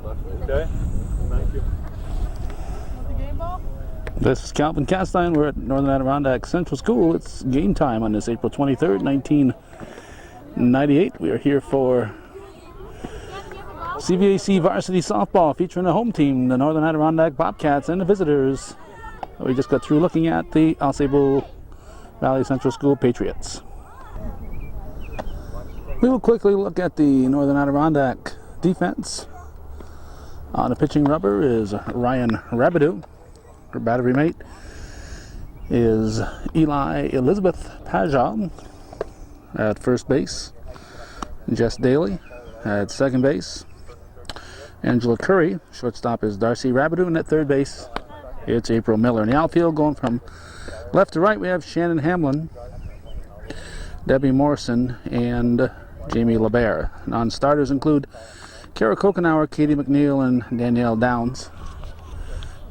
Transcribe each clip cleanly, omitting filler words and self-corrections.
Okay. Thank you. This is Calvin Castine. We're at Northern Adirondack Central School. It's game time on this April 23rd, 1998. We are here for CVAC varsity softball featuring the home team, the Northern Adirondack Bobcats, and the visitors. We just got through looking at the AuSable Valley Central School Patriots. We will quickly look at the Northern Adirondack defense. On the pitching rubber is Ryan Rabidou. Her battery mate is Eli Elizabeth Pajal at first base. Jess Daly at second base. Angela Curry, shortstop, is Darcy Rabidou, and at third base it's April Miller. In the outfield, going from left to right, we have Shannon Hamlin, Debbie Morrison, and Jamie LeBaire. Non-starters include Kara Kokenauer, Katie McNeil, and Danielle Downs.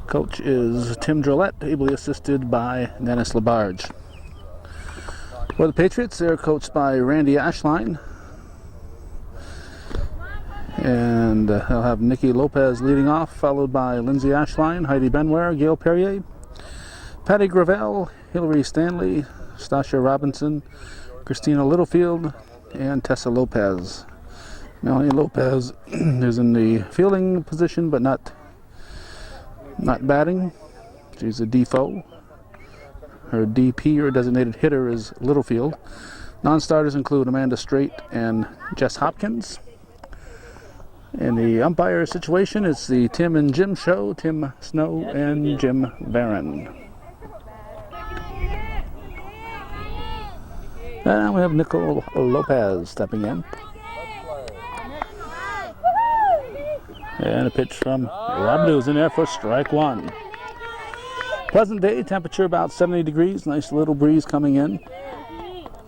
Coach is Tim Drolette, ably assisted by Dennis Labarge. For the Patriots, they're coached by Randy Ashline. And they'll have Nikki Lopez leading off, followed by Lindsay Ashline, Heidi Benware, Gail Perrier, Patty Gravel, Hillary Stanley, Stasha Robinson, Christina Littlefield, and Tessa Lopez. Melanie Lopez is in the fielding position, but not batting. She's a default. Her DP, or designated hitter, is Littlefield. Non-starters include Amanda Strait and Jess Hopkins. In the umpire situation, it's the Tim and Jim show, Tim Snow and Jim Barron. And we have Nicole Lopez stepping in. And a pitch from Rabidou is in there for strike one. Pleasant day, temperature about 70 degrees, nice little breeze coming in.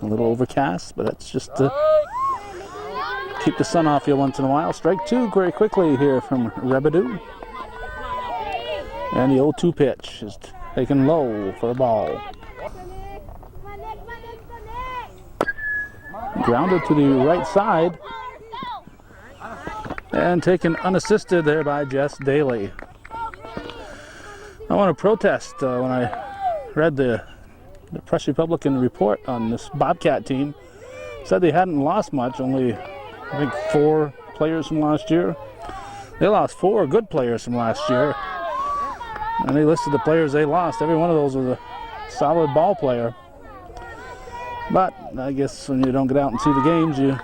A little overcast, but that's just to keep the sun off you once in a while. Strike two very quickly here from Rabidou. And the 0-2 pitch is taken low for a ball. Grounded to the right side. And taken unassisted there by Jess Daly. I want to protest when I read the Press Republican report on this Bobcat team. Said they hadn't lost much, only I think 4 players from last year. They lost 4 good players from last year. And they listed the players they lost. Every one of those was a solid ball player. But I guess when you don't get out and see the games, you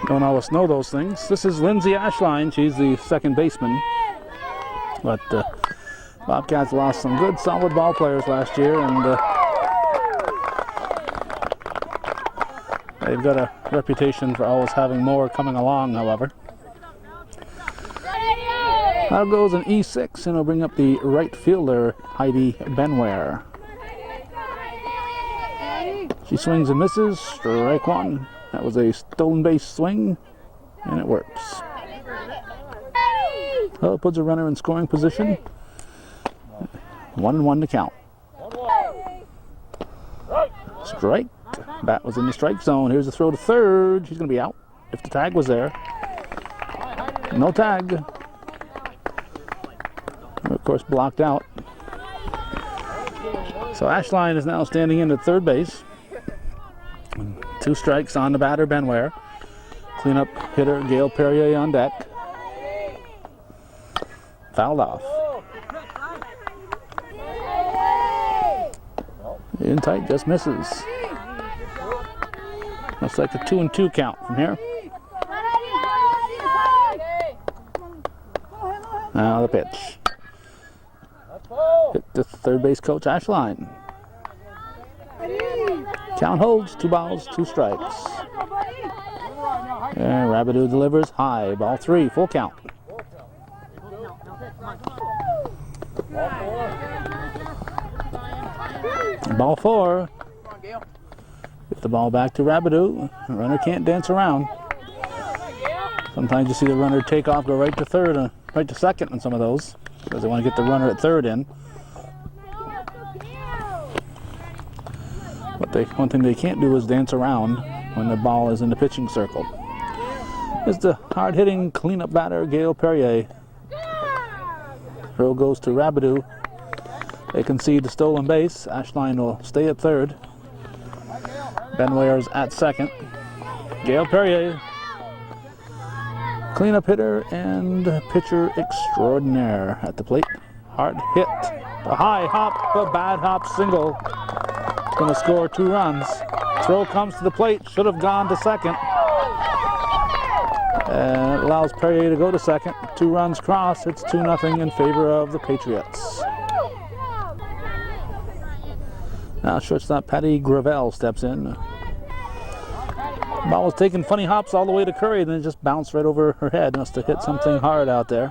don't always know those things. This is Lindsay Ashline. She's the second baseman. But Bobcats lost some good, solid ball players last year, and they've got a reputation for always having more coming along, however. Now goes an E6, and we'll bring up the right fielder, Heidi Benware. She swings and misses. Strike one. That was a stolen base swing, and it works. Well, it puts a runner in scoring position. 1-1 to count. Strike. Bat was in the strike zone. Here's the throw to third. She's going to be out if the tag was there. No tag. Of course, blocked out. So Ashline is now standing in at third base. 2 strikes on the batter, Benware. Cleanup hitter Gail Perrier on deck. Fouled off. In tight, just misses. Looks like a 2-2 count from here. Now the pitch. Hit the third base coach, Ashline. Count holds, 2 balls, 2 strikes. And Rabidou delivers high, ball 3, full count. Ball 4. Get the ball back to Rabidou. The runner can't dance around. Sometimes you see the runner take off, go right to third, and right to second on some of those, because they want to get the runner at third in. But one thing they can't do is dance around when the ball is in the pitching circle. is the hard-hitting cleanup batter, Gail Perrier. Throw goes to Rabideau. They concede the stolen base. Ashline will stay at third. Ben Ware's at second. Gail Perrier, cleanup hitter and pitcher extraordinaire at the plate. Hard hit. The high hop, the bad hop single. Going to score 2 runs. Throw comes to the plate. Should have gone to second. And it allows Perrier to go to second. 2 runs cross. It's 2-0 in favor of the Patriots. Now shortstop Patty Gravel steps in. Ball was taking funny hops all the way to Curry, then it just bounced right over her head. Must have hit something hard out there.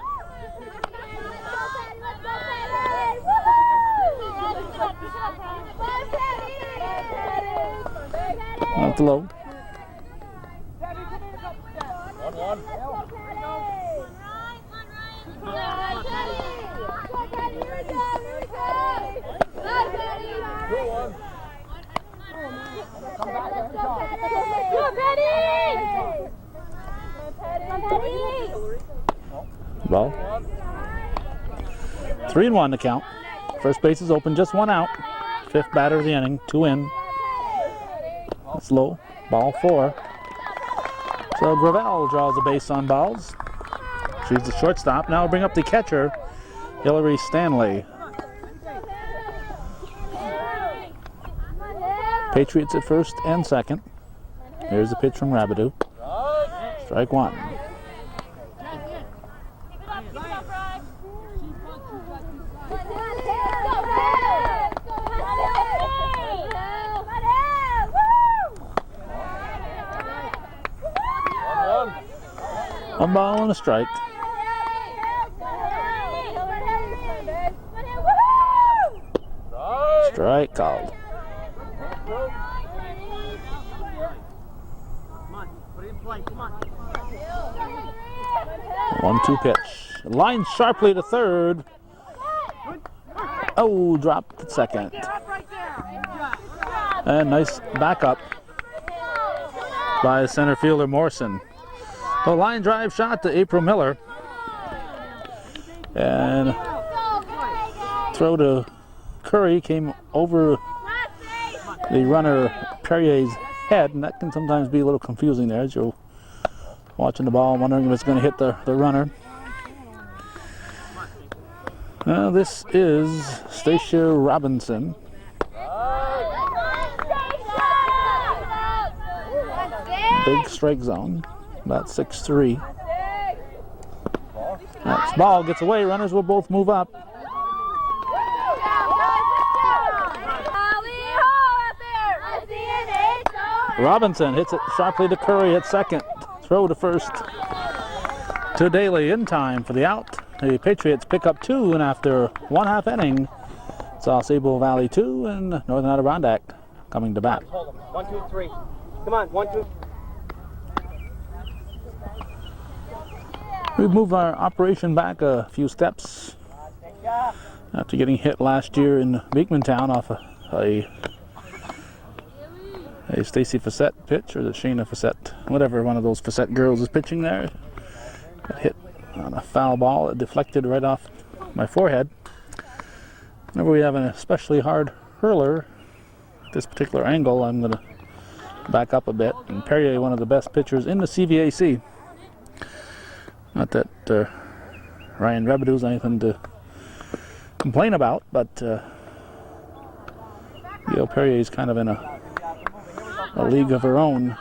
At the low. 1-1. Ball. 3-1 to count. First base is open, just 1 out. 5th batter of the inning, 2 in. That's low. Ball 4. So Gravel draws a base on balls. She's the shortstop. Now we'll bring up the catcher, Hillary Stanley. Patriots at first and second. Here's the pitch from Rabideau. Strike 1. One ball and a strike. Strike called. 1-2 pitch. Line sharply to third. Oh, dropped at second. And nice backup by center fielder Morrison. The line drive shot to April Miller. And throw to Curry came over the runner Perrier's head, and that can sometimes be a little confusing there as you're watching the ball, wondering if it's going to hit the runner. Well, this is Stacia Robinson. Big strike zone, about 6'3". Next ball gets away, runners will both move up. Robinson hits it sharply to Curry at second. Throw to first to Daly in time for the out. The Patriots pick up 2, and after 1/2 inning, it's AuSable Valley 2 and Northern Adirondack coming to bat. Hold them. 1, 2, 3. Come on, 1, 2. We've moved our operation back a few steps after getting hit last year in Beekmantown off a Stacy Facette pitch, or the Shayna Facette, whatever one of those Facette girls is pitching there. Got hit on a foul ball. It deflected right off my forehead. Whenever we have an especially hard hurler at this particular angle, I'm going to back up a bit. And Perrier, one of the best pitchers in the CVAC. Not that Ryan Rabideau's anything to complain about, but Gail Perrier is kind of in a league of her own.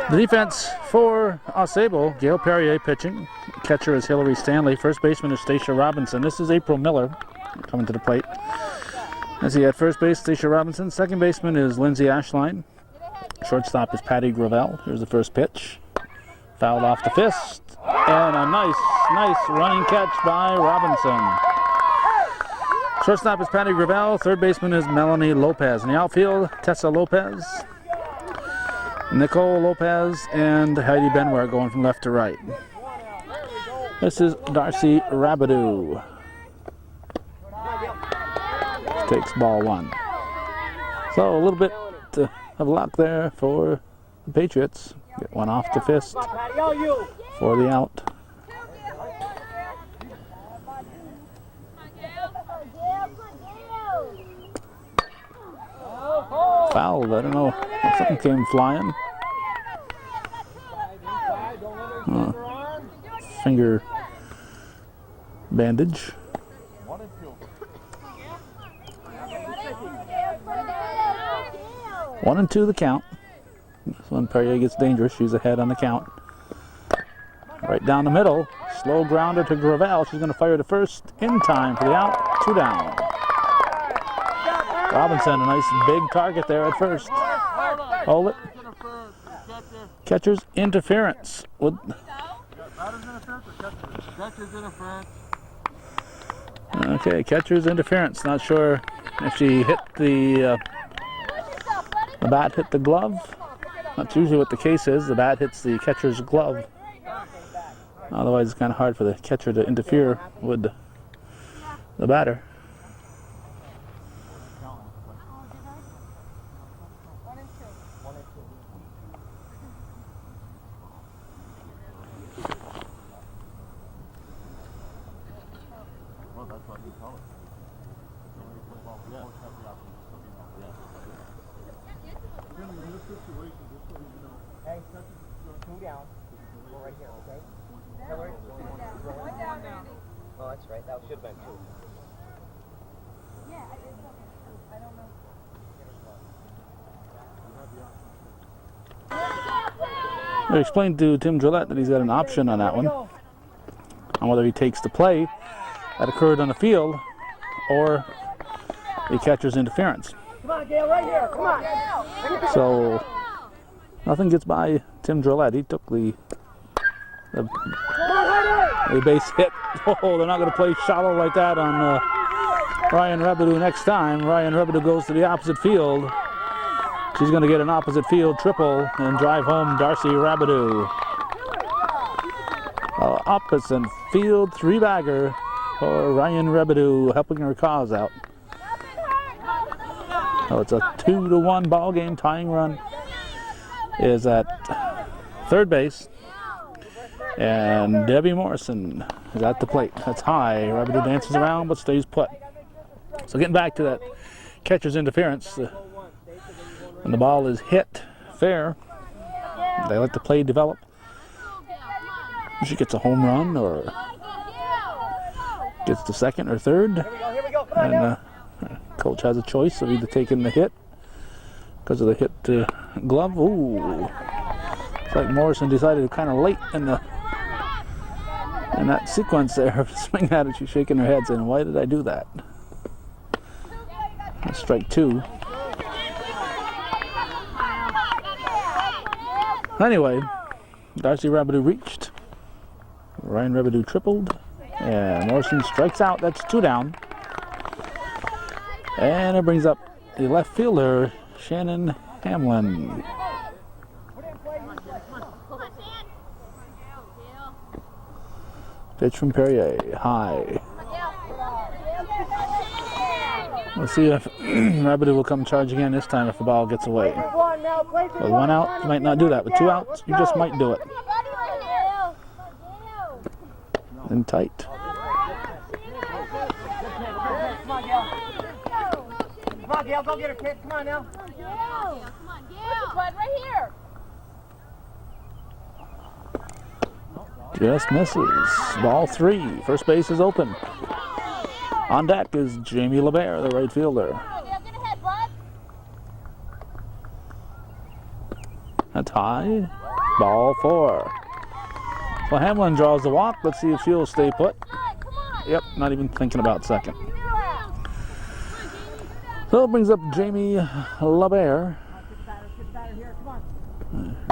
The defense for AuSable, Gail Perrier pitching. Catcher is Hillary Stanley. First baseman is Stacia Robinson. This is April Miller coming to the plate. As he at first base, Stacia Robinson. Second baseman is Lindsay Ashline. Shortstop is Patty Gravel. Here's the first pitch. Fouled off the fist. And a nice running catch by Robinson. Shortstop is Patty Gravel. Third baseman is Melanie Lopez. In the outfield, Tessa Lopez, Nicole Lopez, and Heidi Benware going from left to right. This is Darcy Rabideau. Takes ball 1. So a little bit of luck there for the Patriots. Get one off the fist Come on, Patty, all you. for the out. Foul. I don't know. Something came flying. Finger bandage. 1-2 the count. This one Perrier gets dangerous. She's ahead on the count. Right down the middle. Slow grounder to Gravel. She's going to fire to first in time for the out. 2 down. Robinson, a nice big target there at first. Hold it. Catcher's interference. Okay, catcher's interference. Not sure if she hit the bat hit the glove. That's usually what the case is. The bat hits the catcher's glove. Otherwise, it's kind of hard for the catcher to interfere with the batter. Hey, 2 down. Go right here, okay? Oh, that's right. That should have been 2. Yeah, I don't know. I explained to Tim Gillette that he's got an option on that one, on whether he takes the play that occurred on the field or the catcher's interference. Come on, Gail, right here. Come on. So nothing gets by Tim Gillette. He took the base hit. Oh, they're not going to play shallow like that on Ryan Rebedu next time. Ryan Rebedu goes to the opposite field. She's going to get an opposite field triple and drive home Darcy Rebedu. Opposite field 3-bagger for Ryan Rebedu, helping her cause out. So it's a 2-1 ball game. Tying run is at third base, and Debbie Morrison is at the plate. That's high. Rebedu dances around but stays put. So getting back to that catcher's interference, when the ball is hit fair, they let the play develop. She gets a home run or gets to second or third, and coach has a choice of either taking the hit because of the hit glove. Ooh, it's like Morrison decided kind of late in that sequence there of swinging at it. She's shaking her head saying, "Why did I do that?" That's strike 2. Anyway, Darcy Rebedu reached. Ryan Rebedu tripled, and Morrison strikes out. That's 2 down. And it brings up the left fielder, Shannon Hamlin. Pitch from Perrier, high. We'll see if Rebedu will come charge again this time if the ball gets away. With 1 out, you might not do that. With 2 outs, you just might do it. And tight. Come on, Gail, go get her, kid. Come on now. Come on, Gail. Right here. Just misses. Ball 3. First base is open. On deck is Jamie LeBaire, the right fielder. That's high. Ball 4. So Hamlin draws the walk. Let's see if she'll stay put. Yep, not even thinking about second. So it brings up Jamie LeBaire.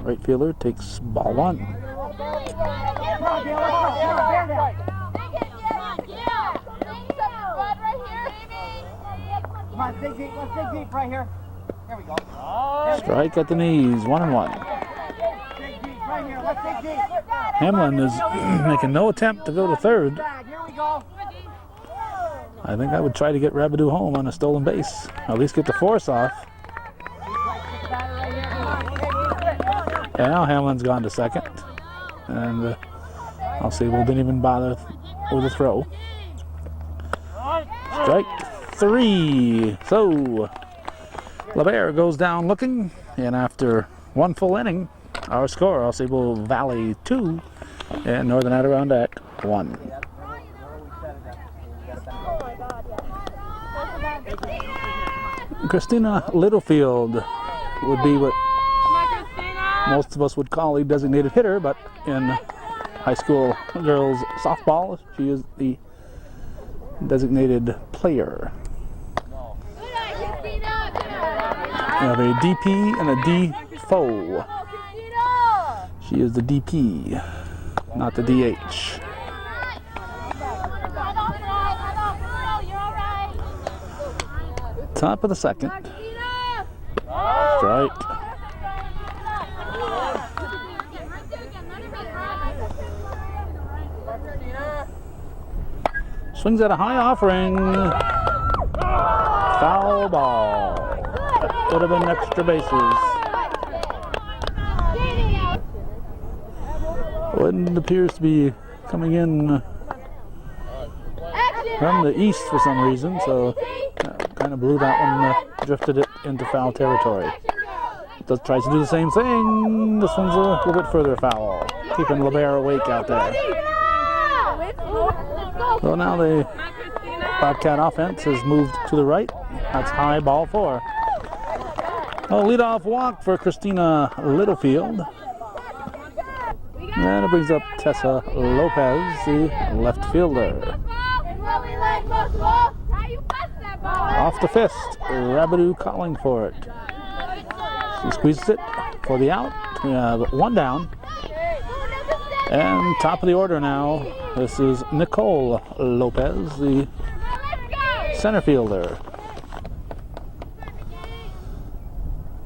Right fielder takes ball 1. Come on, dig deep. Let's dig deep right here. Here we go. Strike at the knees. 1-1. Dig deep right here. Let's dig deep. Hamlin is making no attempt to go to third. Here we go. I think I would try to get Rebedu home on a stolen base. At least get the force off. And now Hamlin's gone to second. And AuSable didn't even bother with a throw. Strike 3. So LeBaire goes down looking. And after one full inning, our score, AuSable Valley 2 and Northern Adirondack 1. Christina Littlefield would be what most of us would call a designated hitter, but in high school girls softball, she is the designated player. We have a DP and a DFO. She is the DP, not the DH. Top of the second. Strike. Swings at a high offering. Foul ball. That would have been extra bases. Wind appears to be coming in from the east for some reason, so kind of blew that one, drifted it into foul territory. It tries to do the same thing. This one's a little bit further foul, keeping LeBaire awake out there. So now the Bobcat offense has moved to the right. That's high, ball 4. A leadoff walk for Christina Littlefield. And it brings up Tessa Lopez, the left fielder. Off the fist, Rabideau calling for it. She squeezes it for the out. We have one down. And top of the order now, this is Nicole Lopez, the center fielder.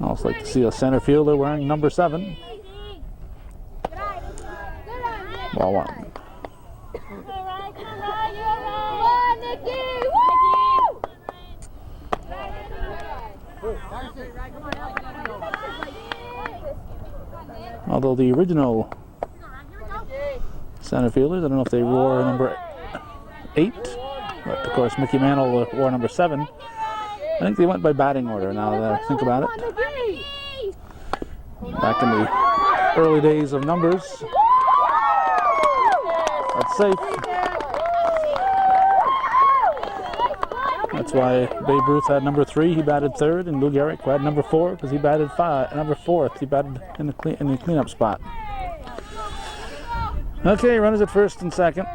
I also like to see a center fielder wearing number 7. Ball 1. Although the original center fielders, I don't know if they wore number 8, but of course Mickey Mantle wore number 7. I think they went by batting order now that I think about it. Back in the early days of numbers. That's safe. That's why Babe Ruth had number 3. He batted 3rd, and Lou Gehrig had number 4 because he batted number 4th. He batted in the cleanup spot. Okay, runners at first and second,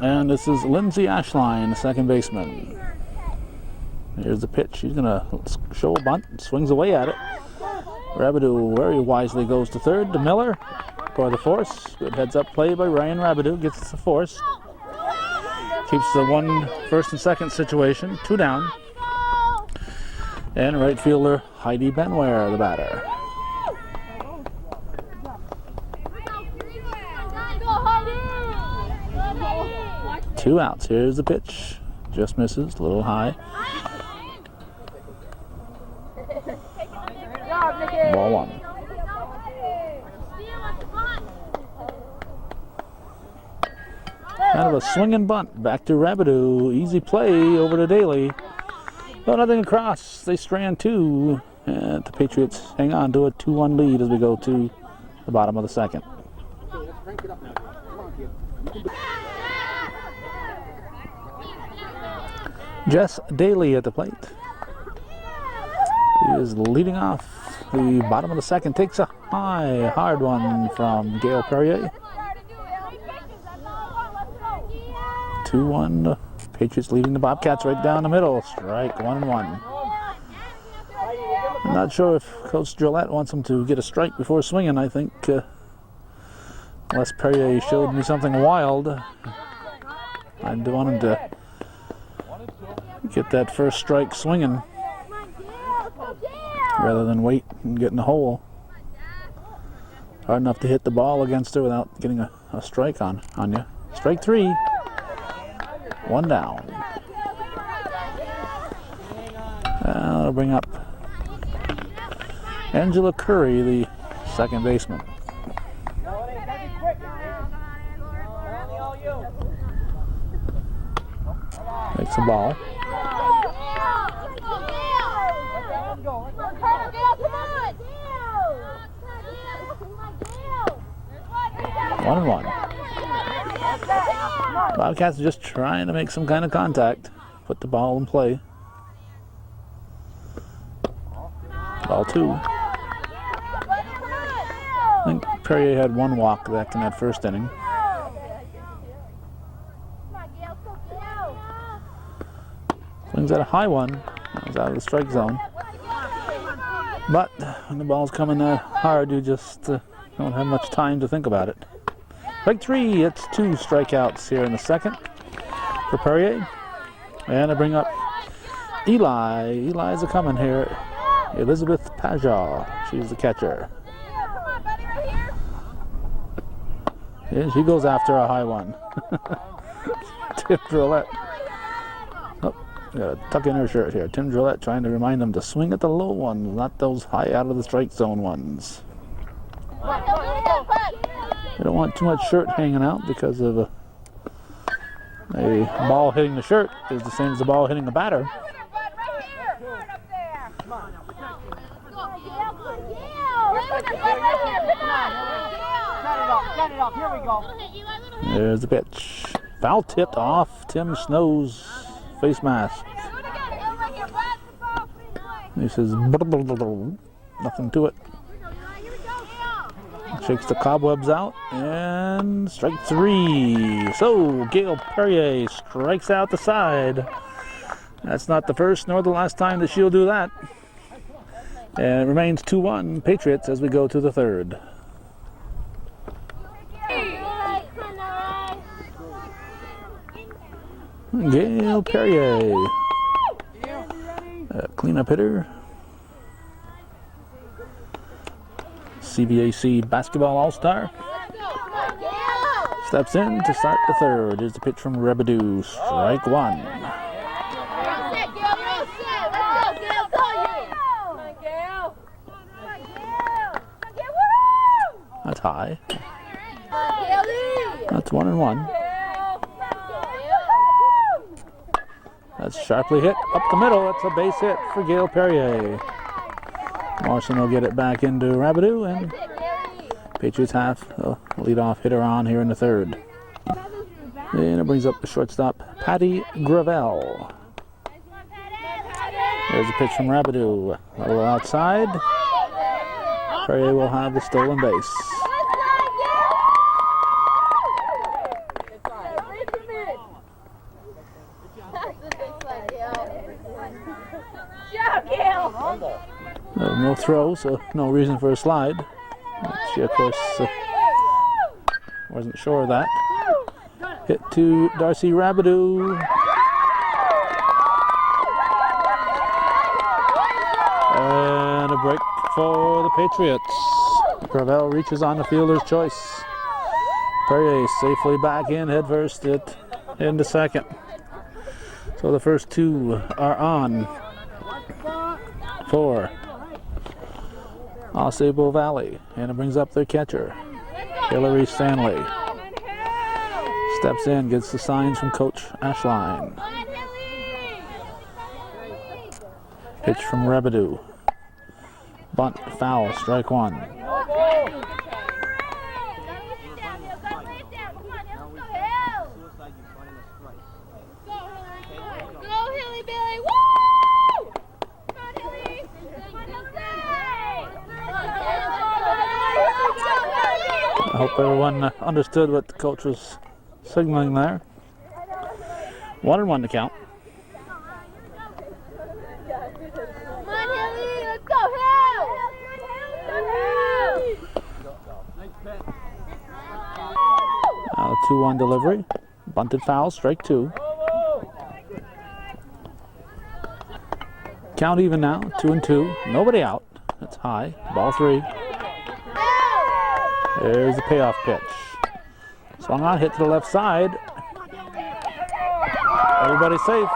and this is Lindsay Ashline, the second baseman. Here's the pitch. He's gonna show a bunt. Swings away at it. Rabideau very wisely goes to third. To Miller for the force. Good heads-up play by Ryan Rabideau. Gets the force. Keeps the 1 first and second situation. 2 down. And right fielder Heidi Benware, the batter. Two outs. Here's the pitch. Just misses. A little high. Ball 1. Kind of a swinging bunt. Back to Rabideau. Easy play over to Daly. But nothing across. They strand 2. And the Patriots hang on to a 2-1 lead as we go to the bottom of the second. Jess Daly at the plate. He is leading off the bottom of the second. Takes a high, hard one from Gail Perrier. 2-1. Patriots leading the Bobcats right down the middle. Strike 1-1. I'm not sure if Coach Gillette wants him to get a strike before swinging. I think unless Perrier showed me something wild, I'd want him to get that first strike swinging rather than wait and get in the hole. Hard enough to hit the ball against her without getting a strike on you. Strike 3. 1 down. That'll bring up Angela Curry, the second baseman. Takes the ball. One and one. Bobcats are just trying to make some kind of contact. Put the ball in play. Ball two. I think Perrier had one walk back in that first inning. Swings at a high one. It's out of the strike zone. But when the ball's coming that hard, you just don't have much time to think about it. Strike three. It's 2 strikeouts here in the second for Perrier. And I bring up Eli. Eli's a coming here. Elizabeth Pajaw. She's the catcher. Yeah, she goes after a high one. Tim Drillette. Oh, gotta tuck in her shirt here. Tim Drillette trying to remind them to swing at the low ones, not those high out of the strike zone ones. You don't want too much shirt hanging out because of a ball hitting the shirt is the same as the ball hitting the batter. There's the pitch. Foul tipped off Tim Snow's face mask. He says, nothing to it. Shakes the cobwebs out, and strike three. So, Gail Perrier strikes out the side. That's not the first nor the last time that she'll do that. And it remains 2-1 Patriots as we go to the third. Gail Perrier, cleanup hitter. CBAC basketball all-star. Steps in to start the third. Here's the pitch from Rebedu. Strike one. That's high. That's 1-1. That's sharply hit up the middle. That's a base hit for Gail Perrier. Morrison will get it back into Rabideau, and Patriots have a leadoff hitter on here in the third. And it brings up the shortstop, Patty Gravel. There's a pitch from Rabideau. A little outside. Perrier will have the stolen base. No throw, so no reason for a slide. She, of course, wasn't sure of that. Hit to Darcy Rabideau. And a break for the Patriots. Gravel reaches on the fielder's choice. Perrier safely back in headfirst into second. So the first two are on for AuSable Valley, and it brings up their catcher, Hillary Stanley. Steps in, gets the signs from Coach Ashline. Pitch from Rebedu. Bunt, foul, strike one. I hope everyone understood what the coach was signaling there. 1-1 to count. Come on, Hilly, let's go, Hill! 2-1 delivery. Bunted foul, strike two. Count even now, 2-2. Nobody out. That's high. Ball three. There's the payoff pitch. Swung on, hit to the left side. Everybody's safe.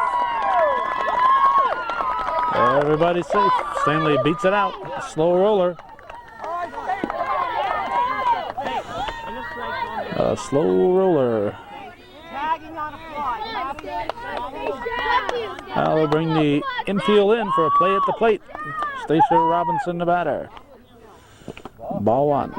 Everybody's safe. Stanley beats it out. Slow roller. A slow roller. Tagging on a fly. Now they'll bring the infield in for a play at the plate. Stacia Robinson, the batter. Ball one.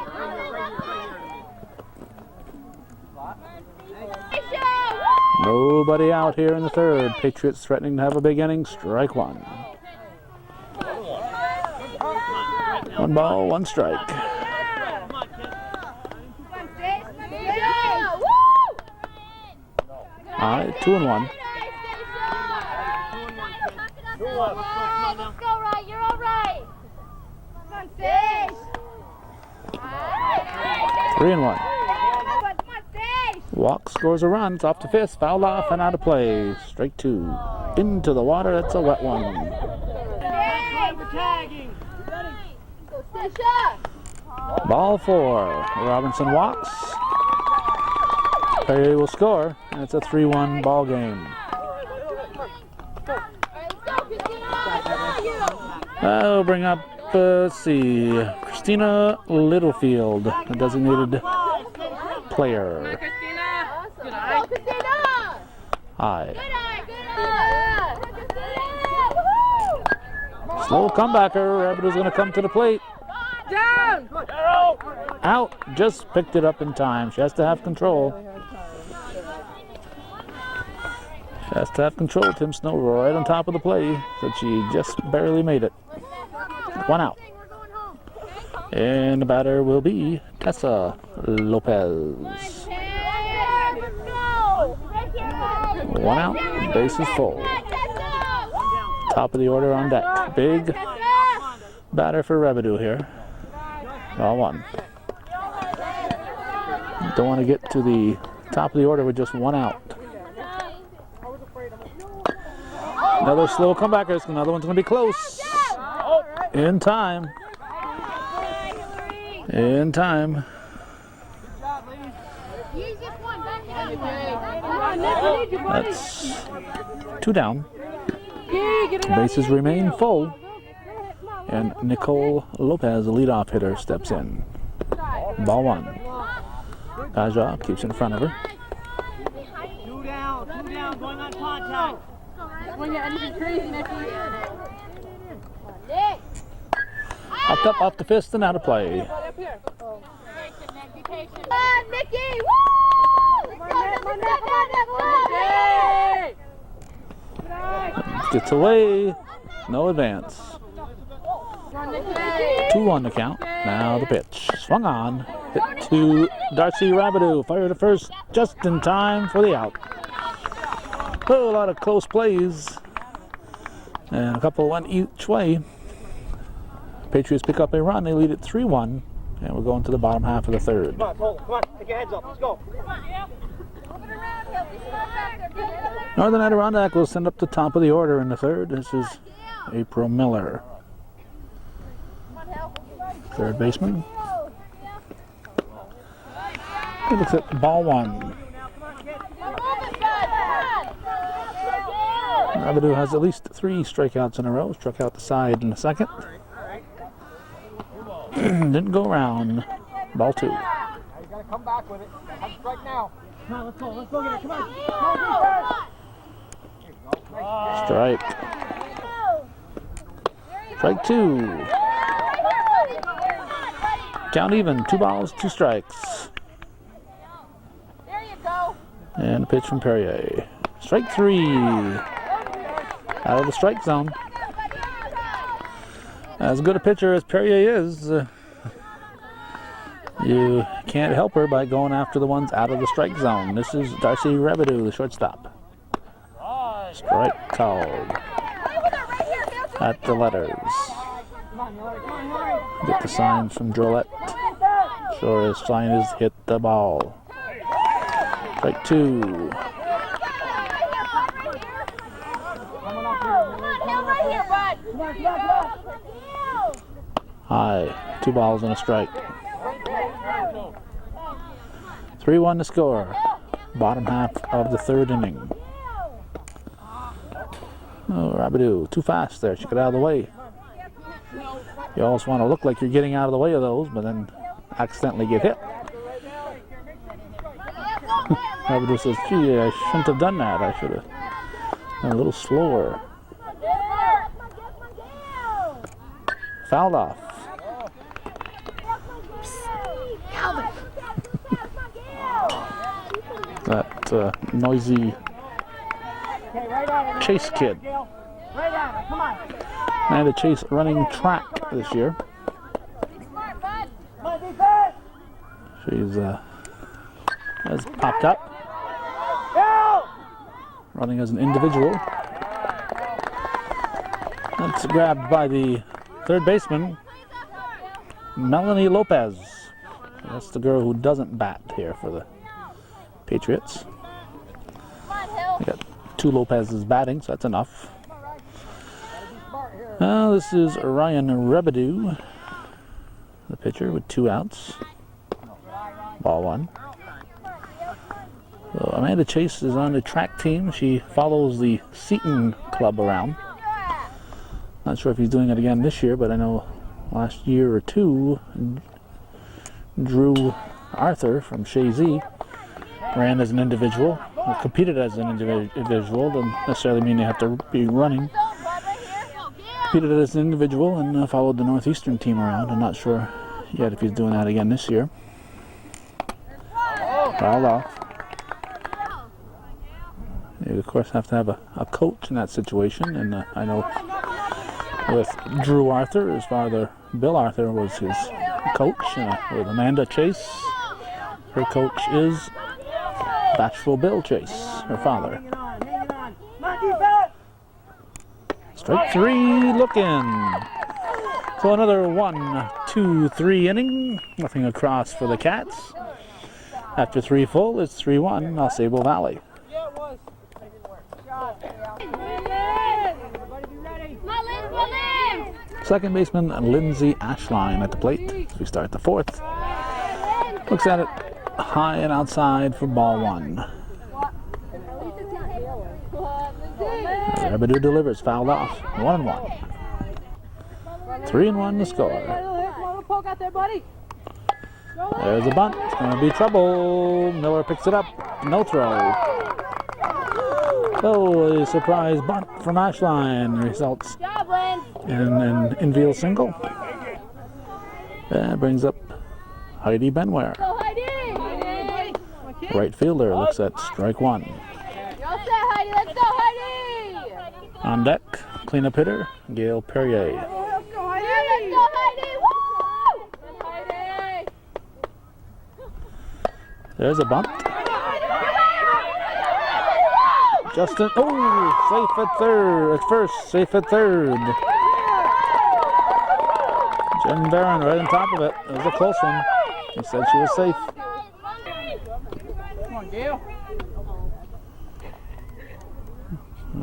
Nobody out here in the third. Patriots threatening to have a big inning. Strike one. 1 ball, 1 strike. All right, 2-1. Let's go, right. You're all right. Come on, Fish. 3-1. Come on, Fish. Walk scores a run. It's off the fist. Fouled off and out of play. Strike 2. Into the water. That's a wet one. Tagging. Go, Stacia. Ball 4. Robinson walks. Perry will score, and it's a 3-1 ball game. That'll bring up, let's see, Christina Littlefield, the designated player. Go, Christina. Hi. Good eye. Slow comebacker. Rabbit is going to come to the plate. Down. Out. Just picked it up in time. She has to have control. She has to have control. Tim Snow right on top of the play, but she just barely made it. 1 out. And the batter will be Tessa Lopez. 1 out. Base is full. Top of the order on deck. Big batter for Rebidu here. Ball 1. Don't want to get to the top of the order with just 1 out. Another slow comebacker. Another one's going to be close. In time. In time. That's 2 down. Bases remain full. And Nicole Lopez, the leadoff hitter, steps in. Ball 1. Kaja keeps in front of her. 2 down, going on contact. Hopped up off the fist and out of play. Come on, Mickey! Woo! Gets away. No advance. 2-1 the count. Now the pitch. Swung on. Hit to Darcy Rabideau. Fire to first just in time for the out. Oh, a lot of close plays. And a couple went each way. Patriots pick up a run. They lead it 3-1. And we're going to the bottom half of the third. Come on, Cole, come on, take your heads up, let's go. Northern Adirondack will send up the top of the order in the third. This is April Miller. Third baseman. He looks at ball 1. Rabideau has at least 3 strikeouts in a row. Struck out the side in the second. Didn't go around. Ball 2. You gotta come back with it. Have a strike now. Come on, let's go get it, come on. Strike. Strike 2. Count even. 2 balls, 2 strikes. There you go. And a pitch from Perrier. Strike 3. Out of the strike zone. As good a pitcher as Perrier is, you can't help her by going after the ones out of the strike zone. This is Darcy Rabideau, the shortstop. Strike called. At the letters. Get the signs from Drolette. Sure, his sign is hit the ball. Strike 2. High. 2 balls and a strike. 3-1 to score. Bottom half of the third inning. Oh, Rabideau, too fast there. She got out of the way. You always want to look like you're getting out of the way of those, but then accidentally get hit. Rabideau says, gee, I shouldn't have done that. I should have been a little slower. Fouled off. That noisy Chase kid. Amanda Chase running track this year. She's has popped up. Running as an individual. That's grabbed by the third baseman, Melanie Lopez. That's the girl who doesn't bat here for the Patriots. We got 2 Lopez's batting, so that's enough. Now this is Ryan Rebideau, the pitcher, with 2 outs. Ball 1. So Amanda Chase is on the track team. She follows the Seton Club around. Not sure if he's doing it again this year, but I know last year or 2, Drew Arthur from Shazy ran as an individual, or competed as an individual. Doesn't necessarily mean you have to be running. Competed as an individual and followed the Northeastern team around. I'm not sure yet if he's doing that again this year. Fouled off. You, of course, have to have a coach in that situation, and I know with Drew Arthur, his father, Bill Arthur, was his coach. With Amanda Chase, her coach is Bashful Bill Chase, her father. Strike 3 looking. So another 1-2-3 inning. Nothing across for the Cats. After 3 full, it's 3-1, AuSable Valley. Second baseman Lindsay Ashline at the plate as we start the 4th. Looks at it high and outside for ball 1. Rebideau delivers, fouled off. 1-1. 3-1 the score. There's a bunt. It's going to be trouble. Miller picks it up. No throw. Oh, a surprise bunt from Ashline results in an infield single. That brings up Heidi Benware. Right fielder looks at strike 1. Let's go, Heidi! On deck, cleanup hitter, Gail Perrier. Let's go, Heidi! Woo! There's a bunt. Justin, safe at third, at first, safe at third. Jen Barron right on top of it. It was a close one. He said she was safe. Come on, Gail.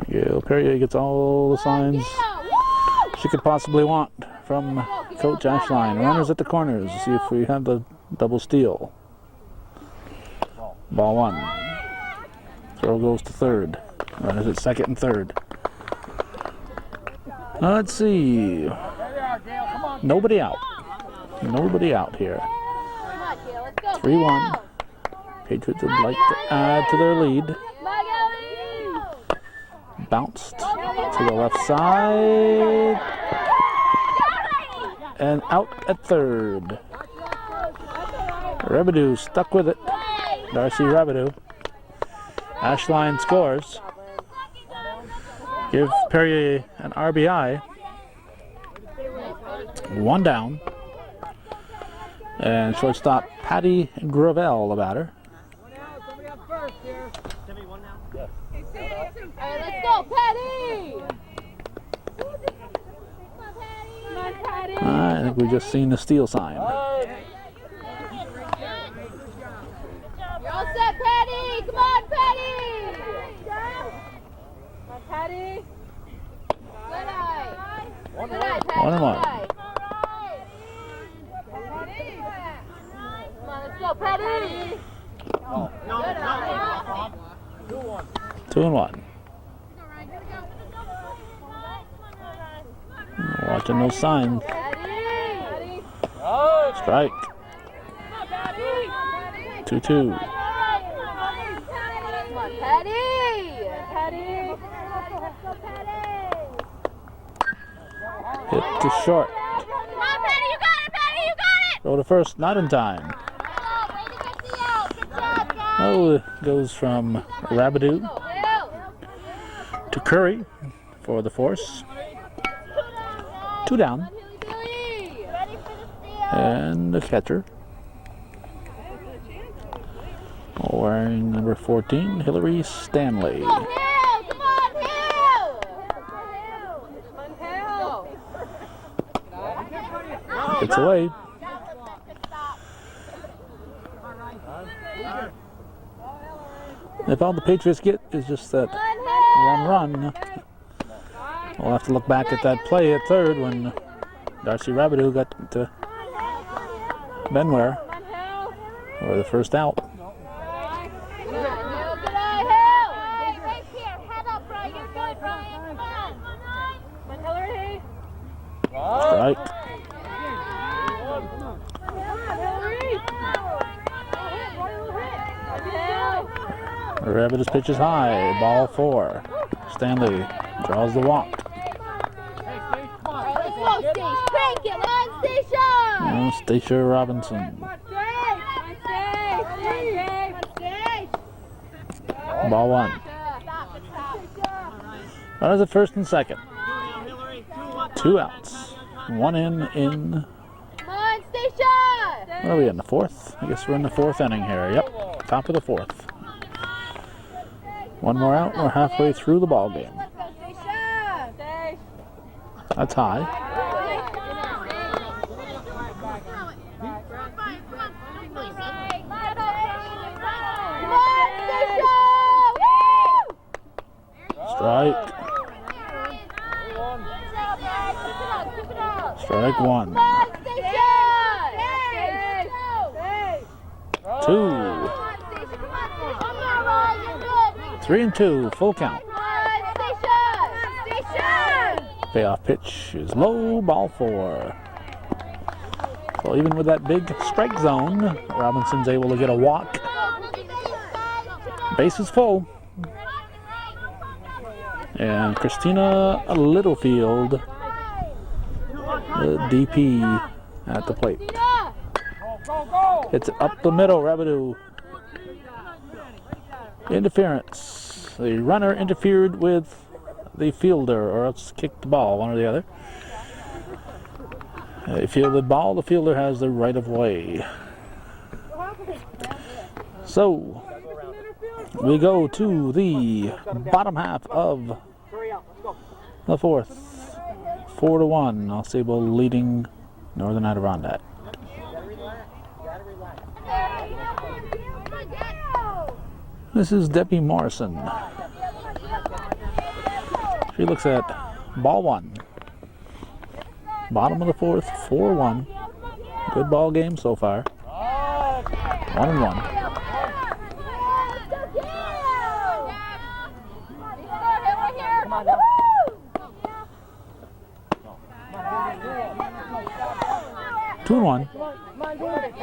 Gail Perrier gets all the signs she could possibly want from Coach Ashline. Runners at the corners. See if we have the double steal. Ball 1. Throw goes to third. Runners at second and third. Let's see. Nobody out. Nobody out here. 3-1. Patriots would like to add to their lead. Bounced to the left side. And out at third. Rebideau stuck with it. Darcy Rebideau. Ashline scores. Give Perrier an RBI. 1 down. And shortstop Patty Gravel, the batter. Let's go, Patty! I think we've just seen the steal sign. You're all set, Patty! Come on, Patty! Come on, Patty! Good eye! Good eye, Patty! 1-1. Come on, let's go, Patty! Good eye! 2-1. Watching those signs. Strike. 2-2. Patty! Patty! Let's go, Patty! Hit to short. Come on, Patty, you got it, Patty, you got it! Throw to first, not in time. Way to get the out. Good job, guys. Oh, it goes from Rabideau to Curry for the force. 2 down. Ready for the steal. And the catcher, wearing number 14, Hillary Stanley. Come on, Hill! Come on, Hill! It's away. If all the Patriots get is just that one run, we'll have to look back at that play at third when Darcy Rabideau got to Benware for the first out. Good eye, Hill! Right here. Head up, Brian. You're good, Brian. Come on. Come on, Hillary. Strike. Rabideau's pitch is high. Ball 4. Stanley draws the walk. All right, let's go, Stacia. Crank it. On, Stacia. And Stacia Robinson. Ball 1. Runners at first and second. 2 outs. 1 in. Come on, Stacia. What are we in, the 4th? I guess we're in the 4th inning here. Yep, top of the 4th. 1 more out. We're halfway through the ball game. Let's go, Stacia. That's high. Come on, Stacia. Woo! Strike. Keep it up. Strike 1. Come on, Stacia. 2. 3 and 2. Full count. Payoff pitch is low. Ball 4. So even with that big strike zone, Robinson's able to get a walk. Base is full. And Christina Littlefield, the DP at the plate. It's up the middle. Rabideau. Interference. The runner interfered with the fielder, or else kicked the ball, one or the other. A fielded ball, the fielder has the right of way. So, we go to the bottom half of the 4th. 4-1. AuSable leading Northern Adirondack. This is Debbie Morrison. She looks at ball 1. Bottom of the 4th, 4-1. Good ball game so far. 1-1. Come on now. 2-1. Come on, do it.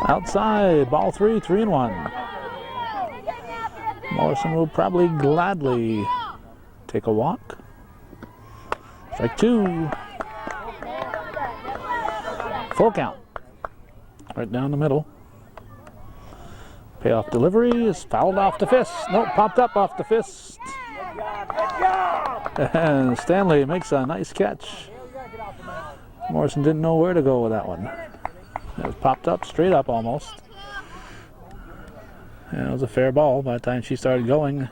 Outside, ball 3, 3-1. Morrison will probably gladly take a walk. Strike 2. Full count. Right down the middle. Payoff delivery is fouled off the fist. Nope, popped up off the fist. And Stanley makes a nice catch. Morrison didn't know where to go with that one. It was popped up, straight up almost. And it was a fair ball by the time she started going.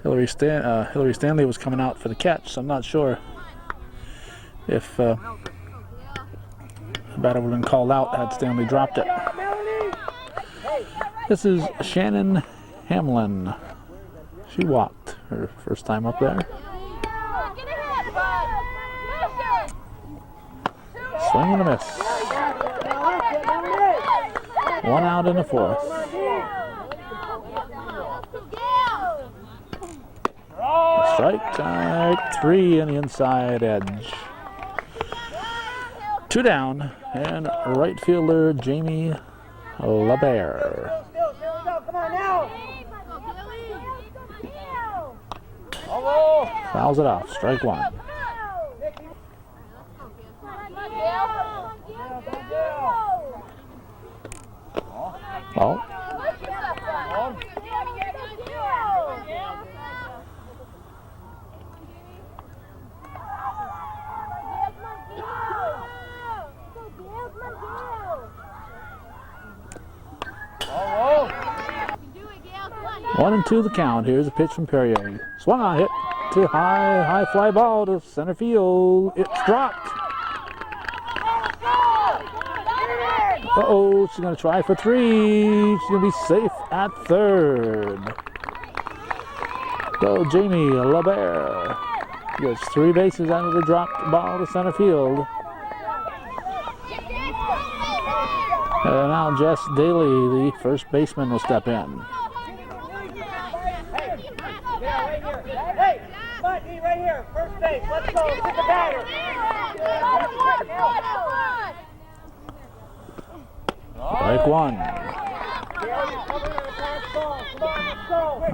Hillary Stanley was coming out for the catch, so I'm not sure if the batter would have been called out had Stanley dropped it. This is Shannon Hamlin. She walked her first time up there. Swing and a miss. 1 out in the 4th. Strike 3 on the inside edge. Two down, and right fielder Jamie LeBaire. Still, come on now. Fouls it off, strike one. Ball. One and two the count. Here's a pitch from Perrier. Swung on, hit to high fly ball to center field. It's dropped. Uh-oh, she's going to try for three. She's going to be safe at third. So Jamie LeBaire gets 3 bases out of the dropped ball to center field. And now Jess Daly, the first baseman, will step in. Hey, Buddy, right here, first base. Let's go. Get the batter. Strike one.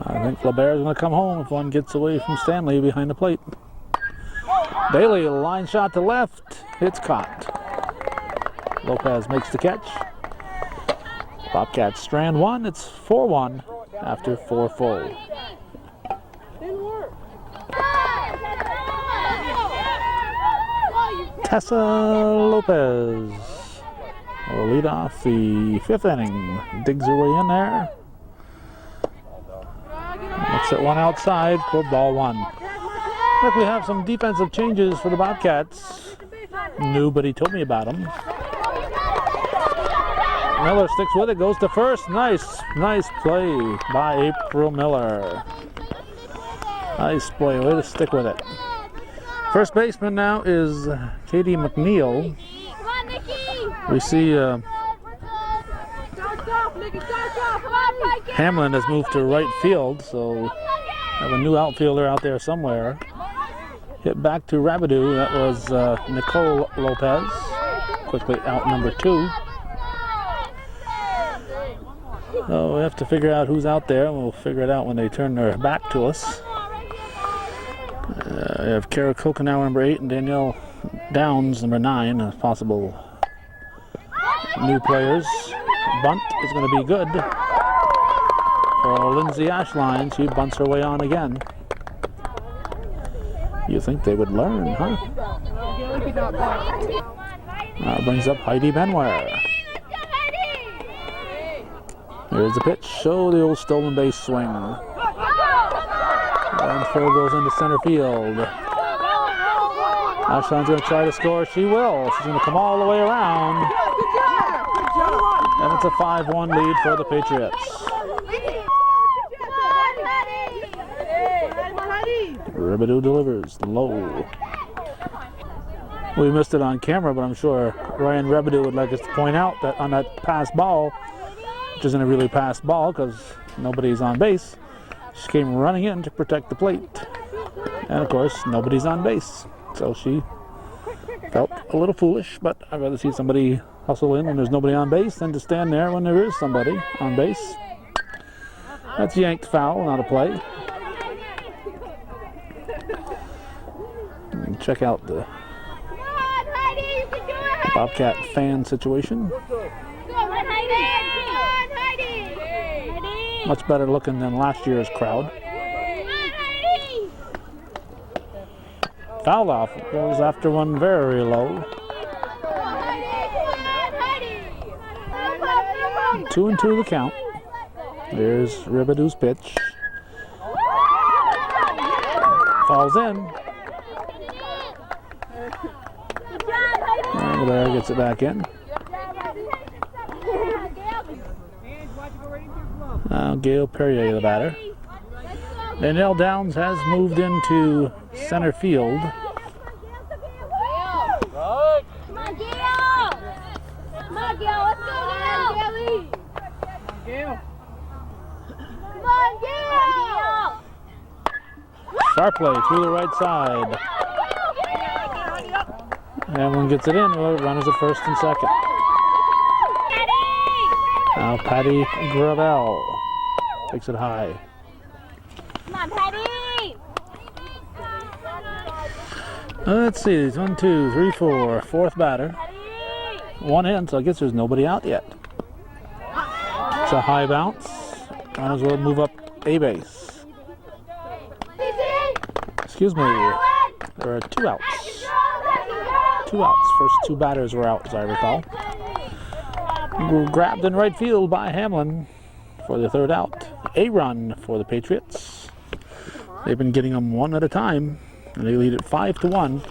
I think LeBaire's going to come home if one gets away from Stanley behind the plate. Daly, line shot to left. It's caught. Lopez makes the catch. Bobcats strand one. It's 4-1 after 4 full. Tessa Lopez will lead off the 5th inning. Digs her way in there. Looks at one outside for ball one. Look, we have some defensive changes for the Bobcats. Nobody told me about them. Miller sticks with it, goes to first. Nice play by April Miller. Nice play, way to stick with it. First baseman now is Katie McNeil. We see Hamlin has moved to right field, so have a new outfielder out there somewhere. Hit back to Rabideau. That was Nicole Lopez. Quickly out number 2. So we have to figure out who's out there, and we'll figure it out when they turn their back to us. We have Kara Kokenauer, number 8, and Danielle Downs, number 9, as possible new players. Bunt is going to be good for Lindsay Ashline. She bunts her way on again. You think they would learn, huh? Brings up Heidi Benware. Here's the pitch. Show the old stolen base swing. And throw goes into center field. Ashline's going to try to score. She will. She's going to come all the way around. And it's a 5-1 lead for the Patriots. Rabideau delivers low. We missed it on camera, but I'm sure Ryan Rabideau would like us to point out that on that pass ball, which isn't a really pass ball because nobody's on base, she came running in to protect the plate. And of course, nobody's on base. So she felt a little foolish, but I'd rather see somebody hustle in when there's nobody on base than to stand there when there is somebody on base. That's yanked foul, not a play. And check out the Bobcat fan situation. Much better looking than last year's crowd. Foul off. Goes after one very low. 2-2 the count. There's Rabideau's pitch. Falls in. And there gets it back in. Now Gail Perrier, the batter. Danielle Downs has moved into center field. Sharp play through the right side. Hamlin gets it in. Runners at first and second. Now Patty Gravel takes it high. Come on, Patty! Let's see. It's 1, 2, 3, 4. Fourth batter. One in, so I guess there's nobody out yet. It's a high bounce. Might as well move up a base. Excuse me. There are 2 outs. 2 outs. First 2 batters were out, as I recall. Grabbed in right field by Hamlin for the 3rd out. A run for the Patriots. They've been getting them one at a time, and they lead it 5-1.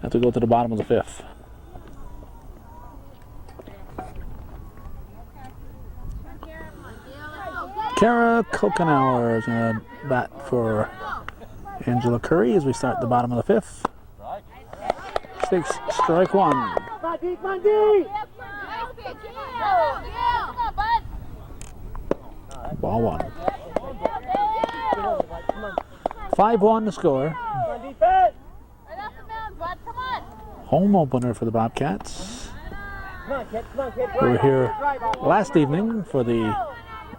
Have to go to the bottom of the 5th. Kara Kokenauer is going to bat for Angela Curry as we start the bottom of the 5th. She takes strike 1. Ball 1. 5-1 the score. Home opener for the Bobcats. We were here last evening for the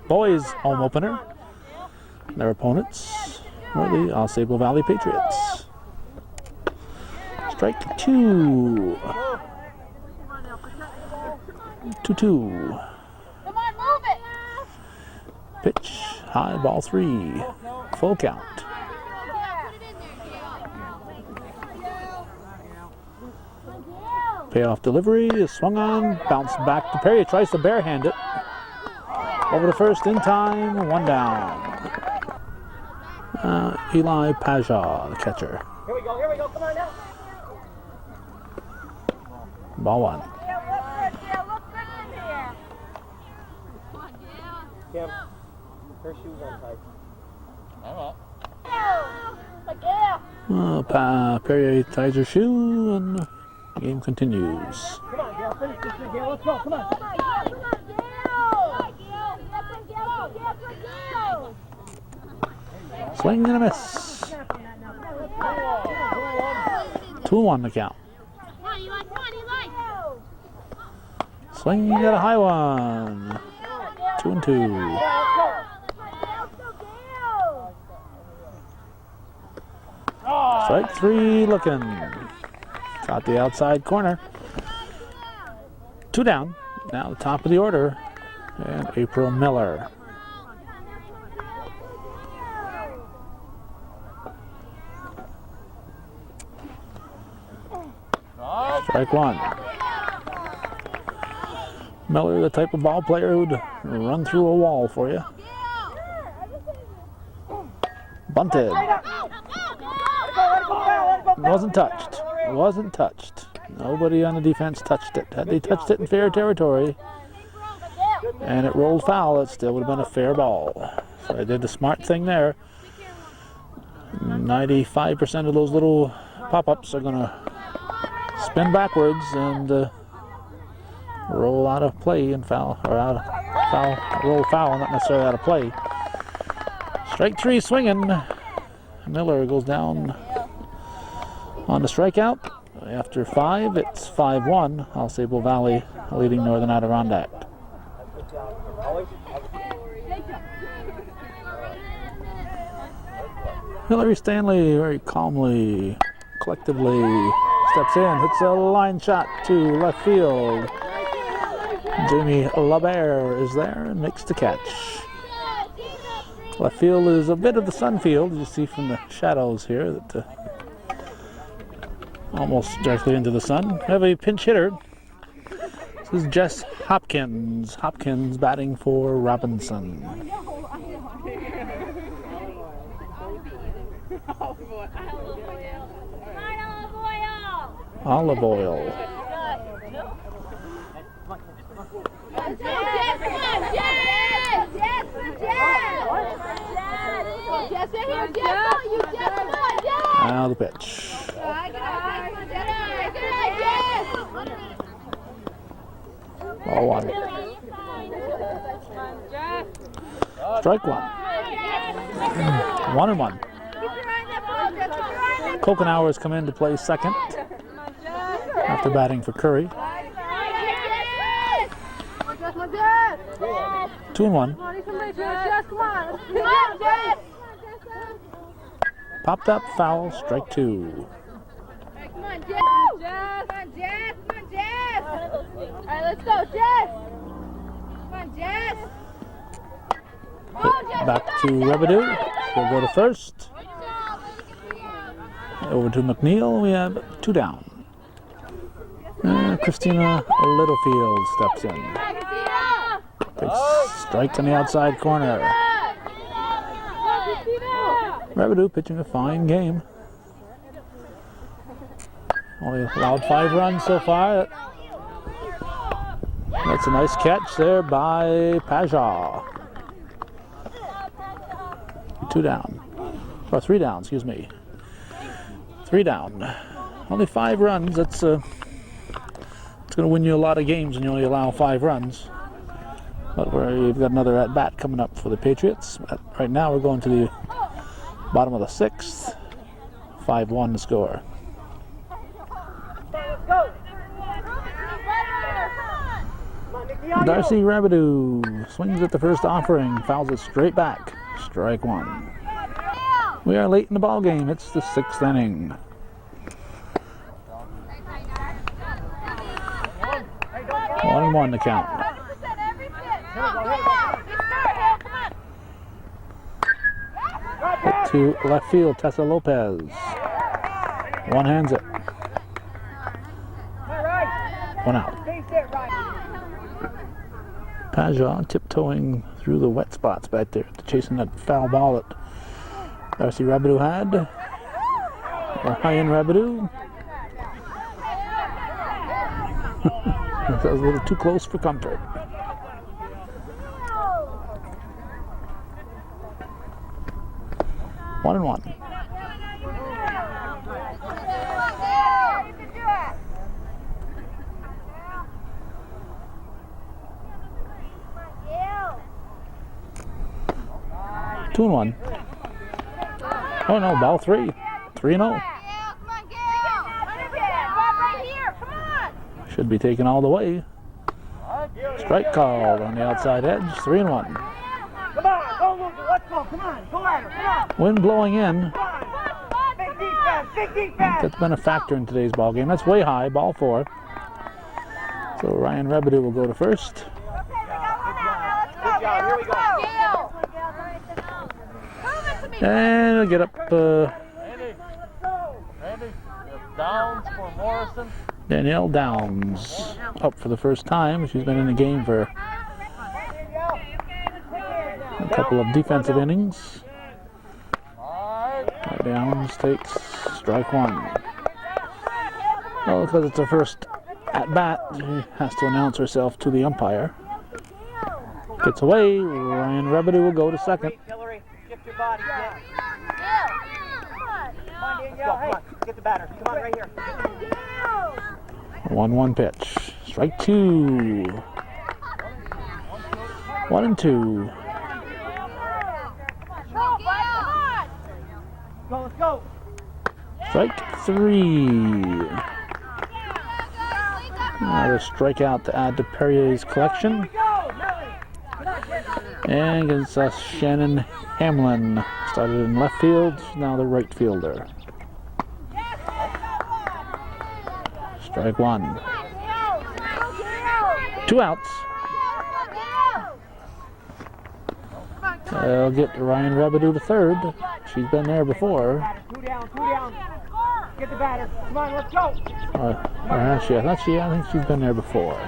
boys' home opener. Their opponents were the AuSable Valley Patriots. Strike 2. 2-2. Come on, move it! Pitch, high, ball 3. Full count. Payoff delivery is swung on, bounced back to Perry, tries to barehand it. Over to first in time, 1 down. Eli Paja, the catcher. Here we go, come on now. Ball 1. Kim, her shoes on tight. Perry ties her shoe and the game continues. Come on, Gail, finish this thing, Gail. Let's go, come on. Swing and a miss. 2-1 the count. Swing at a high one. 2-2. Strike 3 looking. Caught the outside corner. 2 down. Now the top of the order. And April Miller. Strike 1. Miller, the type of ball player who'd run through a wall for you. Bunted. Wasn't touched. Wasn't touched. Nobody on the defense touched it. Had they touched it in fair territory and it rolled foul, it still would have been a fair ball. So I did the smart thing there. 95% of those little pop-ups are going to spin backwards and roll out of play and foul, or out of foul, roll foul, not necessarily out of play. Strike 3 swinging. Miller goes down on the strikeout. After 5, it's 5-1. AuSable Valley leading Northern Adirondack. Hillary Stanley very calmly, collectively steps in, hits a line shot to left field. Jamie LaBear is there and makes the catch. Left field is a bit of the sun field, you see from the shadows here, that almost directly into the sun. We have a pinch hitter. This is Jess Hopkins. Hopkins batting for Robinson. Olive oil. Now the pitch. Ball 1. Strike 1. 1-1. Kokenauer has come in to play second. after batting for Curry. 2-1. Popped up, foul, strike 2. Come on, Jess. Come on, Jess. Come on, Jess. All right, let's go, Jess. Come on, Jess. Hit back to Rebedu. He'll go to first. Over to McNeil. We have 2 down. Christina Littlefield steps in. Big strike on the outside corner. Rebedu pitching a fine game. Only allowed 5 runs so far. That's a nice catch there by Paja. 2 down. Or 3 down, excuse me. 3 down. Only 5 runs. That's it's going to win you a lot of games when you only allow 5 runs. But we've got another at bat coming up for the Patriots. But right now we're going to the bottom of the 6th. 5-1 to score. Darcy Rebedu swings at the first offering, fouls it straight back. Strike 1. We are late in the ball game. It's the 6th inning. One and 1 to count. Hit to left field, Tessa Lopez. One hands it. 1 out. Paja tiptoeing through the wet spots back there, chasing that foul ball that Darcy Rebedu had. Or Ryan Rebedu. That was a little too close for comfort. One and 1. Two and 1. Oh no, ball 3. 3-0. Should be taken all the way. Strike called on the outside edge. 3-1. Come on, go, Luca. Let's go. Come on, go at her. Come on. Wind blowing in. Big defense, big defense. That's been a factor in today's ball game. That's way high, ball 4. So Ryan Rebedu will go to first. Good job. Here we go. And we'll get up Andy, Downs for Morrison. Danielle Downs up for the first time. She's been in the game for a couple of defensive innings. Downs takes strike 1. Well, because it's her first at bat, she has to announce herself to the umpire. Gets away. Ryan Rebedu will go to second. Hillary, shift your body. Come on, Danielle. Hey, get the batter. Come on, right here. 1-1 pitch. Strike 2. 1 and 2. Go, let's go. Strike 3. Another strikeout to add to Perrier's collection. And against us, Shannon Hamlin. Started in left field, now the right fielder. Strike 1. 2 outs. They'll get Ryan Rebedu to third. She's been there before. 2 down, 2 down. Get the batter. Come on, let's go. Or has she? I think she's been there before.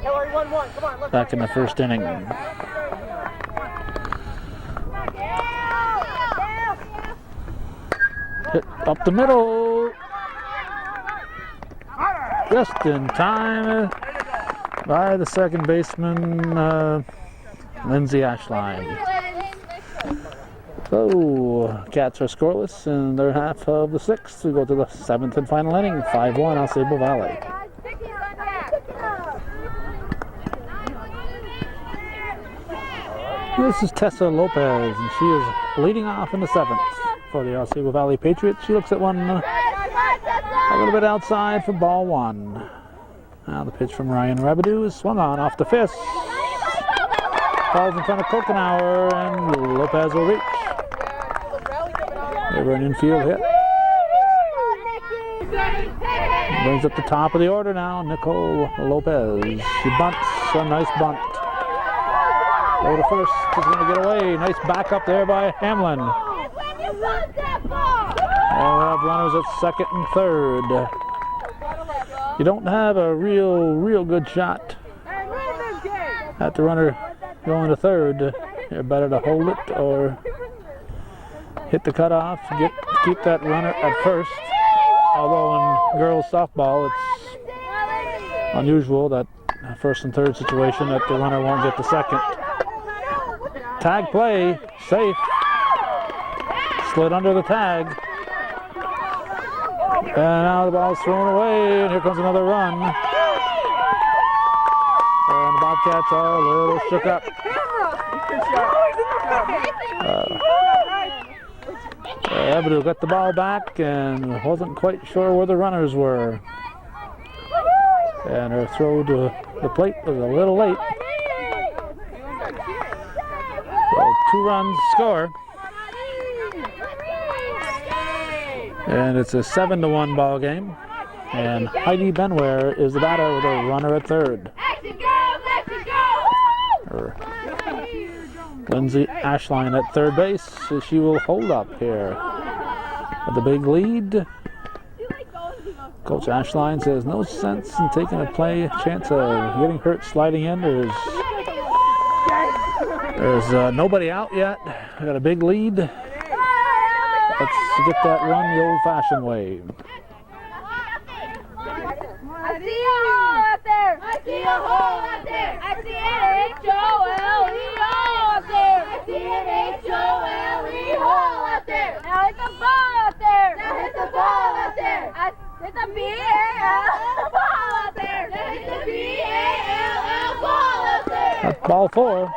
Hillary, 1-1. Come on, let's Back in the first inning. Hit up the middle. Just in time by the second baseman, Lindsay Ashline. So, Cats are scoreless in their half of the 6th. We go to the 7th and final inning. 5-1, AuSable Valley. This is Tessa Lopez, and she is leading off in the 7th for the AuSable Valley Patriots. She looks at one A little bit outside for ball one. Now the pitch from Ryan Rabideau is swung on off the fist. Falls in front of Kokenauer, and Lopez will reach. Over an infield hit. Brings up the top of the order now, Nicole Lopez. She bunts, a nice bunt. Go to first, is going to get away. Nice backup there by Hamlin. And we have runners at second and third. You don't have a real good shot at the runner going to third. You're better to hold it or hit the cutoff, keep that runner at first. Although in girls softball, it's unusual that first and third situation that the runner won't get the second. Tag play, safe. Slid under the tag. And now the ball's thrown away, and here comes another run. And the Bobcats are a little shook up. Rabideau got the ball back and wasn't quite sure where the runners were. And her throw to the plate was a little late. So 2 runs score. And it's a 7-1 ball game. And Heidi Benware is the batter with a runner at third. Lindsay Ashline at third base. So she will hold up here with a big lead. Coach Ashline says no sense in taking a chance of getting hurt sliding in. There's nobody out yet. We got a big lead. Let's get that run the old-fashioned way. I see a hole out there. I see a hole out there. I see an H-O-L-E hole out there. I see an H-O-L-E hole out there. Now hit the ball out there. Now hit the ball out there. I hit the B-A-L-L ball out there. Now hit the B-A-L-L ball out there. That's ball 4.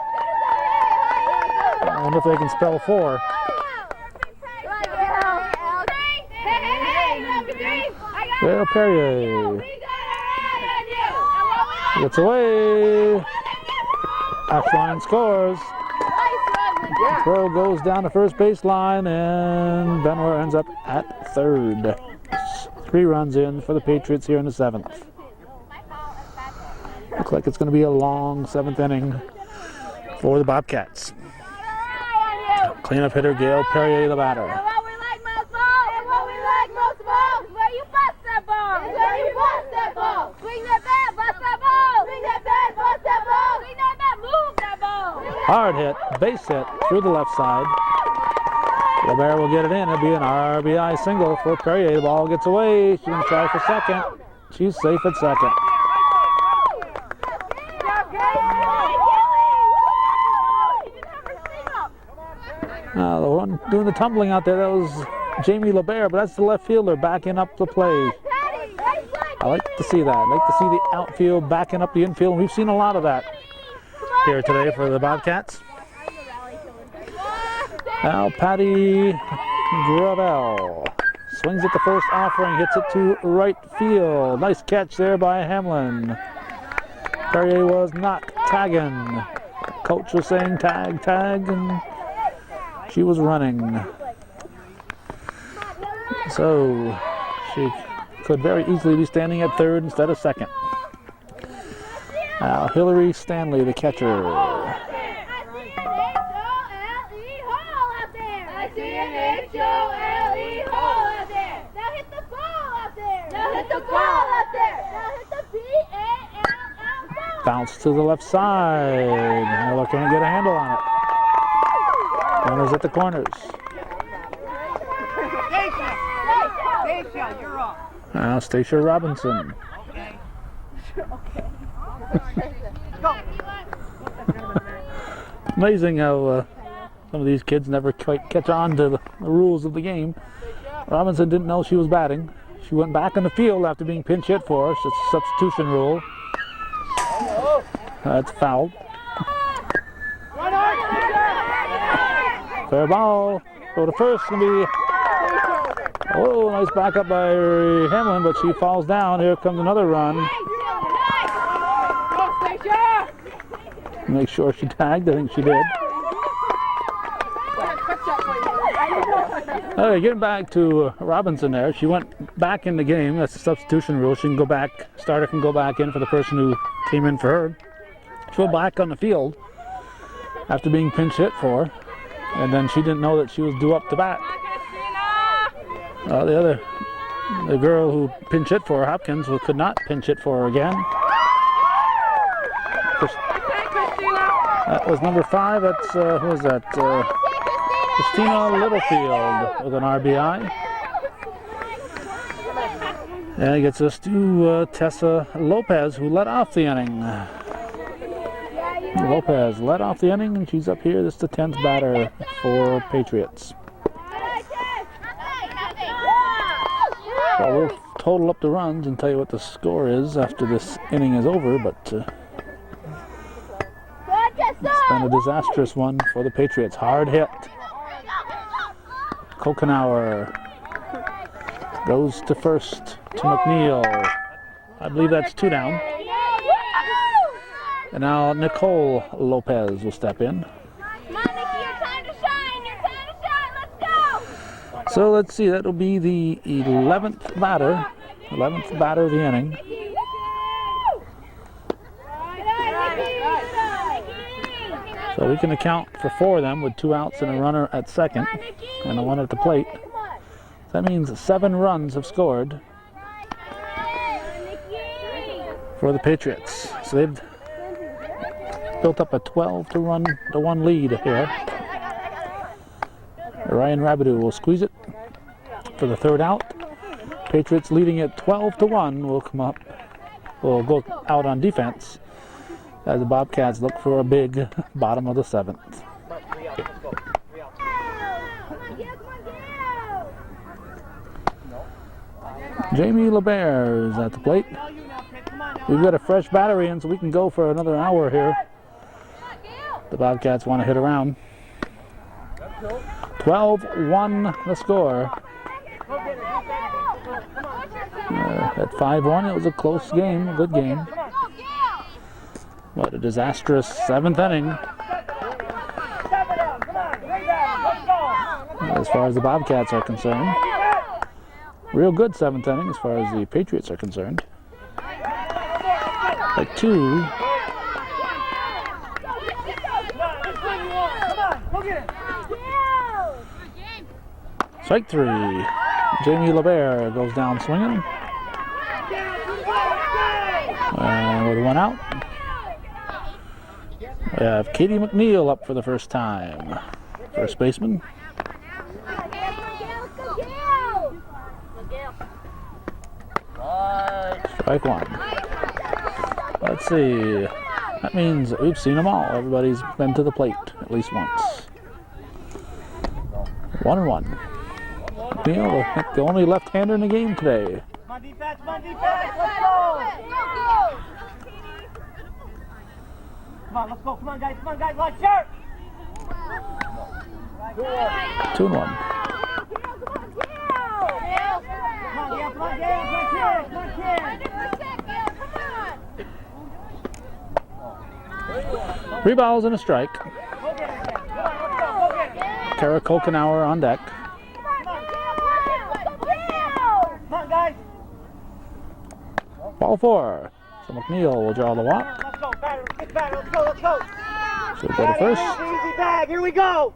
I wonder if they can spell 4. Well, Perrier gets away. Ashline scores. Throw goes down the first baseline, and Benware ends up at third. 3 runs in for the Patriots here in the 7th. Looks like it's going to be a long 7th inning for the Bobcats. Cleanup hitter Gail Perrier, the batter. Hard hit, base hit through the left side. LeBaron will get it in. It'll be an RBI single for Perrier. The ball gets away. She's going to try for second. She's safe at second. The one doing the tumbling out there, that was Jamie LeBaron, but that's the left fielder backing up the play. I like to see that. I like to see the outfield backing up the infield, and we've seen a lot of that here today for the Bobcats. Now Patty Gravel swings at the first offering, hits it to right field. Nice catch there by Hamlin. Perrier was not tagging. Coach was saying tag, tag, and she was running. So she could very easily be standing at third instead of second. Now Hillary Stanley, the catcher. Bounce to the left side. Miller can't get a handle on it. Runners at the corners. Now Stacia Robinson. Amazing how some of these kids never quite catch on to the rules of the game. Robinson didn't know she was batting. She went back in the field after being pinch hit for us. It's a substitution rule. That's foul. Fair ball. Go to first. Gonna be Oh, nice backup by Hamlin, but she falls down. Here comes another run. Make sure she tagged. I think she did. Okay, getting back to Robinson there. She went back in the game. That's the substitution rule. She can go back. Starter can go back in for the person who came in for her. She went back on the field after being pinch hit for, and then she didn't know that she was due up to bat. The girl who pinch hit for her, Hopkins, could not pinch hit for her again. That was number 5. That's who was that? Christina Littlefield with an RBI. And it gets us to Tessa Lopez, who led off the inning. Lopez led off the inning, and she's up here. This is the 10th batter for Patriots. Well, we'll total up the runs and tell you what the score is after this inning is over, but it's been a disastrous one for the Patriots. Hard hit. Kokenauer goes to first to McNeil. I believe that's 2 down. And now Nicole Lopez will step in. So let's see, that'll be the 11th batter of the inning. So we can account for 4 of them with 2 outs and a runner at second and a one at the plate. That means 7 runs have scored for the Patriots. So they've built up a 12-1 lead here. Ryan Rabideau will squeeze it for the 3rd out. Patriots leading at 12-1 will go out on defense as the Bobcats look for a big bottom of the 7th. Jamie LeBert is at the plate. We've got a fresh battery in, so we can go for another hour here. The Bobcats want to hit around. 12-1 the score. At 5-1, it was a close game, a good game. But a disastrous 7th inning. As far as the Bobcats are concerned. Real good 7th inning as far as the Patriots are concerned. By 2. Strike 3. Jamie LeBert goes down swinging. And with 1 out, we have Katie McNeil up for the first time. First baseman. Strike 1. Let's see. That means that we've seen them all. Everybody's been to the plate at least once. 1-1. McNeil, the only left-hander in the game today. Come on, defense, let's go! Come on, guys, watch out! 2-1. Come on, kid! 3 balls and a strike. Tara Kokenauer on deck. Come on, guys! Ball 4. So McNeil will draw the walk. Let's go, batter, let's go! So go to first. Easy bag, here we go!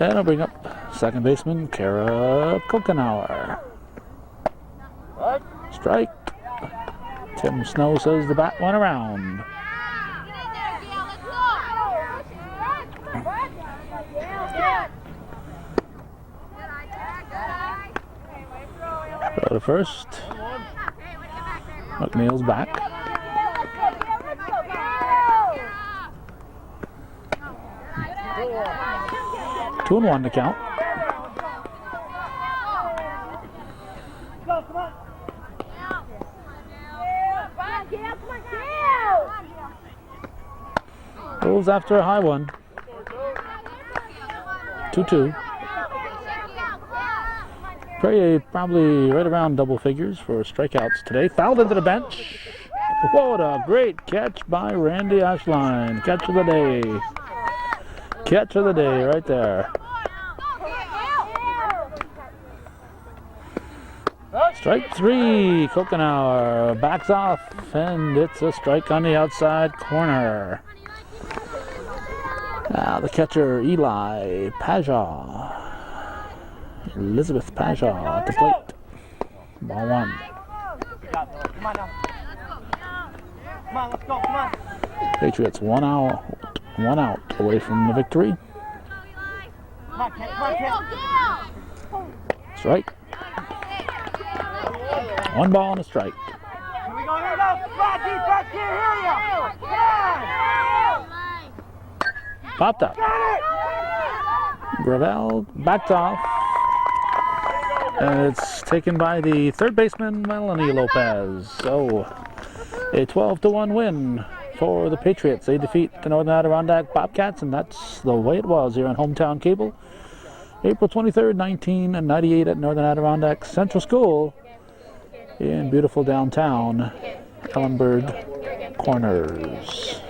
And I'll bring up second baseman, Kara Kokenauer. Strike. Tim Snow says the bat went around. Go to first. McNeil's back. 2-1 to count. Goes after a high one. 2-2. Probably right around double figures for strikeouts today. Fouled into the bench. What a great catch by Randy Ashline. Catch of the day. Catch of the day right there. Strike 3. Kokenauer backs off, and it's a strike on the outside corner. Now the catcher, Eli Paja. Elizabeth Paja at the plate. Ball 1. Come on now. Come on, let's go, come on. Patriots 1 out away from the victory. Come on, kid, come on, kid. Strike. 1 ball and a strike. Here we go, here we go. Come on, defense, here you. Come on. Popped up. Got it. Gravel backed off. And it's taken by the third baseman, Melanie Lopez. So, a 12-1 win for the Patriots. They defeat the Northern Adirondack Bobcats, and that's the way it was here on Hometown Cable. April 23rd, 1998 at Northern Adirondack Central School in beautiful downtown Ellenburg Corners.